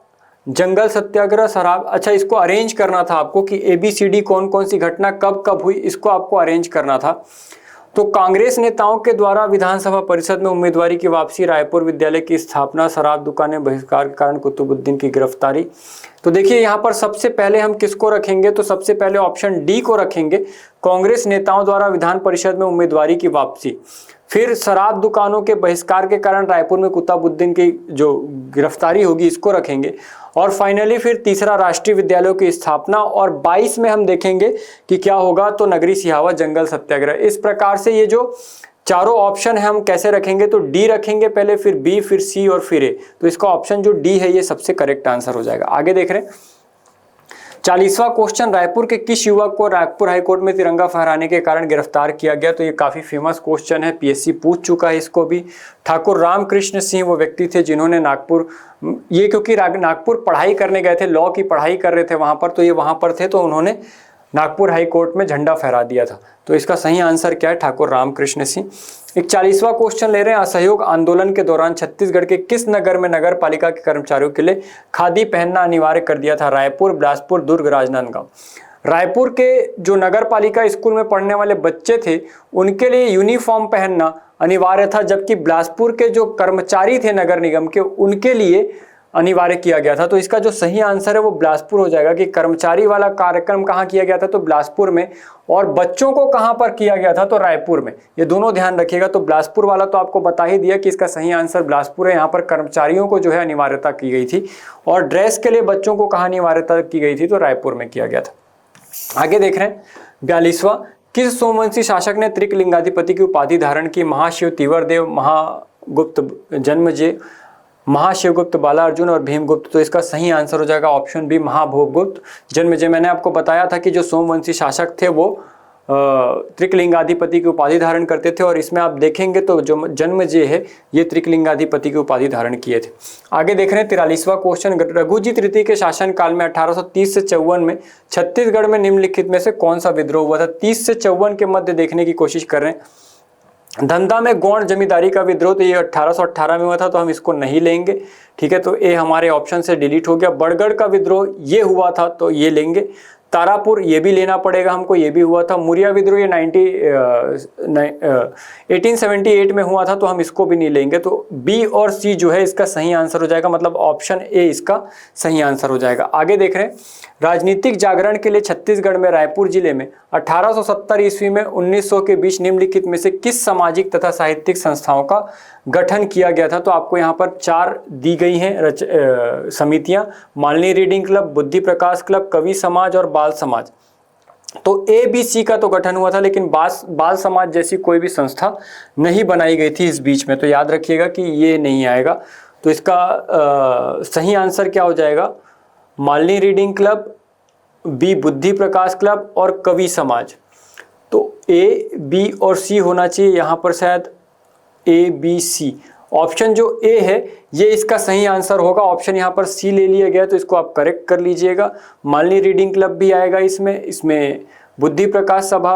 जंगल सत्याग्रह, शराब। अच्छा, इसको अरेंज करना था आपको कि ABCD कौन कौन सी घटना कब कब हुई, इसको आपको अरेंज करना था। तो कांग्रेस नेताओं के द्वारा विधानसभा परिषद में उम्मीदवारी की वापसी, रायपुर विद्यालय की स्थापना, शराब दुकानें, बहिष्कार के कारण कुतुबुद्दीन की गिरफ्तारी। तो देखिए यहाँ पर सबसे पहले हम किसको रखेंगे? तो सबसे पहले ऑप्शन डी को रखेंगे, कांग्रेस नेताओं द्वारा विधान परिषद में उम्मीदवारी की वापसी। फिर शराब दुकानों के बहिष्कार के कारण रायपुर में कुतुबुद्दीन की जो गिरफ्तारी होगी, इसको रखेंगे। और फाइनली फिर तीसरा राष्ट्रीय विद्यालयों की स्थापना, और 22 में हम देखेंगे कि क्या होगा, तो नगरी सिहावा, जंगल सत्याग्रह। इस प्रकार से ये जो चारों ऑप्शन है हम कैसे रखेंगे? तो डी रखेंगे पहले, फिर बी, फिर सी और फिर ए। तो इसका ऑप्शन जो डी है ये सबसे करेक्ट आंसर हो जाएगा। आगे देख रहे हैं 40वां क्वेश्चन, रायपुर के किस युवक को नागपुर हाईकोर्ट में तिरंगा फहराने के कारण गिरफ्तार किया गया? तो ये काफी फेमस क्वेश्चन है, पीएससी पूछ चुका है इसको भी। ठाकुर रामकृष्ण सिंह वो व्यक्ति थे जिन्होंने नागपुर, ये क्योंकि नागपुर पढ़ाई करने गए थे, लॉ की पढ़ाई कर रहे थे वहां पर, तो ये वहां पर थे, तो उन्होंने नागपुर हाई कोर्ट में झंडा फहरा दिया था। तो इसका सही आंसर क्या है? ठाकुर रामकृष्ण सिंह। 41वां क्वेश्चन ले रहे हैं, असहयोग आंदोलन के दौरान छत्तीसगढ़ के किस नगर में नगर पालिका के कर्मचारियों के लिए खादी पहनना अनिवार्य कर दिया था? रायपुर, बिलासपुर, दुर्ग, राजनांदगांव। रायपुर के जो नगर पालिका स्कूल में पढ़ने वाले बच्चे थे उनके लिए यूनिफॉर्म पहनना अनिवार्य था, जबकि बिलासपुर के जो कर्मचारी थे नगर निगम के उनके लिए अनिवार्य किया गया था। तो इसका जो सही आंसर है वो बिलासपुर हो जाएगा कि कर्मचारी वाला कार्यक्रम कहाँ किया गया था? तो बिलासपुर में, और बच्चों को कहाँ पर किया गया था? तो रायपुर में। ये दोनों ध्यान रखिएगा। तो बिलासपुर वाला तो आपको बता ही दिया कि इसका सही आंसर बिलासपुर है। यहाँ पर कर्मचारियों को जो है अनिवार्यता की गई थी, और ड्रेस के लिए बच्चों को कहाँ अनिवार्यता की गई थी? तो रायपुर में किया गया था। आगे देख रहे हैं 42वां, किस सोमवंशी शासक ने त्रिकलिंगाधिपति की उपाधि धारण की? महाशिव तिवरदेव, महागुप्त जन्मजय, महाशिवगुप्त, बालार्जुन और भीमगुप्त। तो इसका सही आंसर हो जाएगा ऑप्शन बी, महाभोगगुप्त जन्मजय। मैंने आपको बताया था कि जो सोमवंशी शासक थे वो त्रिकलिंगाधिपति की उपाधि धारण करते थे, और इसमें आप देखेंगे तो जो जन्मजय है ये त्रिकलिंगाधिपति की उपाधि धारण किए थे। आगे देख रहे हैं 43वां क्वेश्चन, रघुजी तृतीय के शासन काल में 1830 से 54 में छत्तीसगढ़ में निम्नलिखित में से कौन सा विद्रोह हुआ था? 30 से 54 के मध्य देखने की कोशिश कर रहे हैं। धंधा में गौण जमींदारी का विद्रोह, तो ये 1818 में हुआ था, तो हम इसको नहीं लेंगे। ठीक है, तो ये हमारे ऑप्शन से डिलीट हो गया। बड़गढ़ का विद्रोह ये हुआ था, तो ये लेंगे। तारापुर ये भी लेना पड़ेगा हमको, ये भी हुआ था। मुरिया विद्रोह ये 1878 में हुआ था, तो हम इसको भी नहीं लेंगे। तो बी और सी जो है इसका सही आंसर हो जाएगा, मतलब ऑप्शन ए इसका सही आंसर हो जाएगा। आगे देख रहे हैं, राजनीतिक जागरण के लिए छत्तीसगढ़ में रायपुर जिले में 1870 ईस्वी में 1900 के बीच निम्नलिखित में से किस सामाजिक तथा साहित्यिक संस्थाओं का गठन किया गया था? तो आपको यहाँ पर 4 दी गई हैं समितियां, मालिनी रीडिंग क्लब, बुद्धि प्रकाश क्लब, कवि समाज और बाल समाज। तो ABC का तो गठन हुआ था, लेकिन बाल समाज जैसी कोई भी संस्था नहीं बनाई गई थी इस बीच में, तो याद रखिएगा कि ये नहीं आएगा। तो इसका सही आंसर क्या हो जाएगा? मालिनी रीडिंग क्लब, बी बुद्धि प्रकाश क्लब और कवि समाज। तो A, B और C होना चाहिए, यहाँ पर शायद A, B, C, ऑप्शन जो ए है ये इसका सही आंसर होगा। ऑप्शन यहाँ पर सी ले लिया गया तो इसको आप करेक्ट कर लीजिएगा। मालिनी रीडिंग क्लब भी आएगा इसमें बुद्धि प्रकाश सभा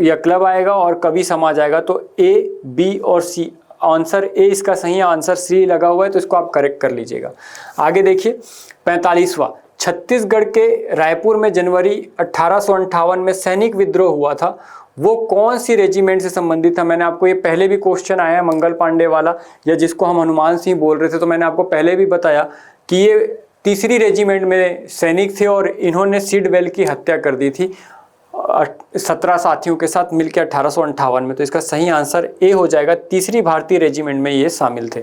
या क्लब आएगा और कवि समाज आएगा। तो ए, बी और सी, आंसर ए इसका सही आंसर सी लगा हुआ है तो इसको आप करेक्ट कर लीजिएगा। आगे देखिए 45वां, छत्तीसगढ़ के रायपुर में जनवरी 1858 में सैनिक विद्रोह हुआ था, वो कौन सी रेजिमेंट से संबंधित था। मैंने आपको ये पहले भी क्वेश्चन आया है मंगल पांडे वाला, या जिसको हम हनुमान सिंह बोल रहे थे, तो मैंने आपको पहले भी बताया कि ये 3री रेजिमेंट में सैनिक थे और इन्होंने सिडवेल की हत्या कर दी थी 17 साथियों के साथ मिलकर 1858 में। तो इसका सही आंसर ए हो जाएगा, 3री भारतीय रेजिमेंट में ये शामिल थे।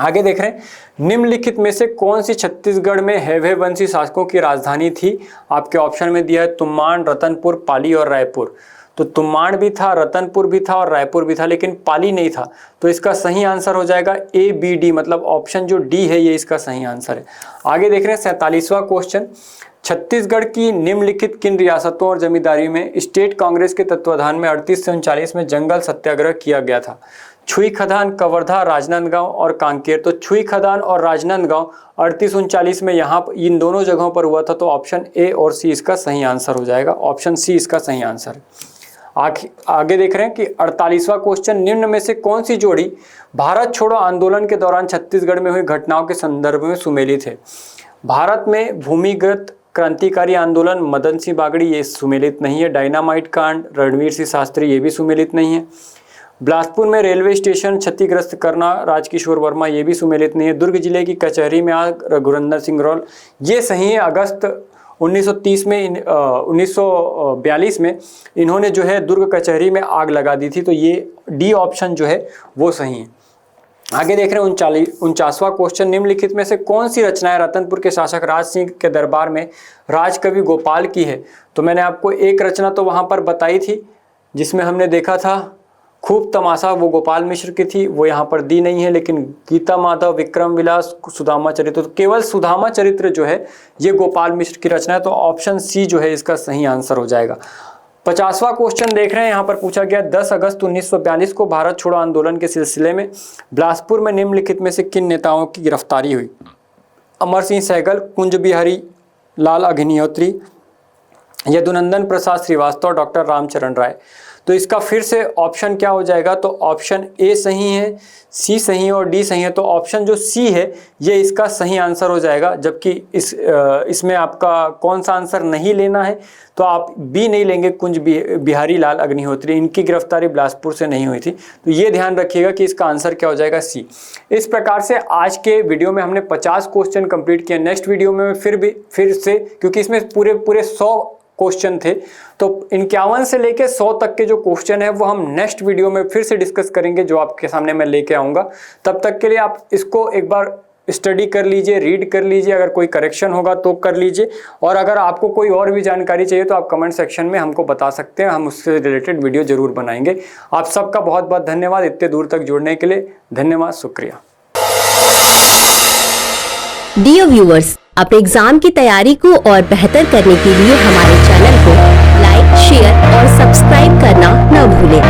आगे देख रहे हैं, निम्नलिखित में से कौन सी छत्तीसगढ़ में हैवे वंशी शासकों की राजधानी थी। आपके ऑप्शन में दिया है तुम्बाड़, रतनपुर, पाली और रायपुर। तो तुम्बाड़ भी था, रतनपुर भी था और रायपुर भी था, लेकिन पाली नहीं था। तो इसका सही आंसर हो जाएगा ए, बी, डी, मतलब ऑप्शन जो डी है ये इसका सही आंसर है। आगे देख रहे हैं 47वां क्वेश्चन, छत्तीसगढ़ की निम्नलिखित किन रियासतों और जमींदारी में स्टेट कांग्रेस के तत्वाधान में 38 से 39 में जंगल सत्याग्रह किया गया था। छुई खदान, कवर्धा, राजनांदगांव और कांकेर। तो छुई खदान और राजनांदगांव 38-39 में यहाँ इन दोनों जगहों पर हुआ था। तो ऑप्शन ए और सी इसका सही आंसर हो जाएगा, ऑप्शन सी इसका सही आंसर है। आगे देख रहे हैं कि 48वां क्वेश्चन, निम्न में से कौन सी जोड़ी भारत छोड़ो आंदोलन के दौरान छत्तीसगढ़ में हुई घटनाओं के संदर्भ में सुमेलित है। भारत में भूमिगत क्रांतिकारी आंदोलन, मदन सिंह बागड़ी, ये सुमेलित नहीं है। डायनामाइट कांड, रणवीर सिंह शास्त्री, ये भी सुमेलित नहीं है। बिलासपुर में रेलवे स्टेशन क्षतिग्रस्त करना, राजकिशोर वर्मा, ये भी सुमेलित नहीं है। दुर्ग जिले की कचहरी में आग, रघुरंदर सिंह रॉल, ये सही है। अगस्त 1930 में 1942 में इन्होंने जो है दुर्ग कचहरी में आग लगा दी थी। तो ये डी ऑप्शन जो है वो सही है। आगे देख रहे हैं 49वां क्वेश्चन, निम्नलिखित में से कौन सी रचनाएं रतनपुर के शासक राज सिंह के दरबार में राजकवि गोपाल की है। तो मैंने आपको एक रचना तो वहां पर बताई थी जिसमें हमने देखा था खूब तमाशा, वो गोपाल मिश्र की थी, वो यहाँ पर दी नहीं है। लेकिन गीता माधव, विक्रम विलास, सुदामा चरित्र, तो केवल सुदामा चरित्र जो है ये गोपाल मिश्र की रचना है। तो ऑप्शन सी जो है इसका सही आंसर हो जाएगा। 50वां क्वेश्चन देख रहे हैं, यहाँ पर पूछा गया 10 अगस्त 1942 को भारत छोड़ो आंदोलन के सिलसिले में बिलासपुर में निम्नलिखित में से किन नेताओं की गिरफ्तारी हुई। अमर सिंह सहगल, कुंज बिहारी लाल अग्निहोत्री, यदुनंदन प्रसाद श्रीवास्तव, डॉक्टर रामचरण राय। तो इसका फिर से ऑप्शन क्या हो जाएगा। तो ऑप्शन ए सही है, सी सही है और डी सही है। तो ऑप्शन जो सी है ये इसका सही आंसर हो जाएगा। जबकि इसमें आपका कौन सा आंसर नहीं लेना है, तो आप बी नहीं लेंगे, कुंज बिहारी लाल अग्निहोत्री, इनकी गिरफ्तारी बिलासपुर से नहीं हुई थी। तो ये ध्यान रखिएगा कि इसका आंसर क्या हो जाएगा, सी। इस प्रकार से आज के वीडियो में हमने 50 क्वेश्चन कंप्लीट किए। नेक्स्ट वीडियो में फिर से क्योंकि इसमें पूरे 100 क्वेश्चन थे, तो 51 से लेके 100 तक के जो क्वेश्चन है वो हम नेक्स्ट वीडियो में फिर से डिस्कस करेंगे, जो आपके सामने मैं लेके आऊँगा। तब तक के लिए आप इसको एक बार स्टडी कर लीजिए, रीड कर लीजिए, अगर कोई करेक्शन होगा तो कर लीजिए। और अगर आपको कोई और भी जानकारी चाहिए तो आप कमेंट सेक्शन में हमको बता सकते हैं, हम उससे रिलेटेड वीडियो जरूर बनाएंगे। आप सबका बहुत बहुत धन्यवाद इतने दूर तक जुड़ने के लिए। धन्यवाद, शुक्रिया। डियर व्यूअर्स, अपने एग्जाम की तैयारी को और बेहतर करने के लिए हमारे चैनल को लाइक, शेयर और सब्सक्राइब करना न भूलें।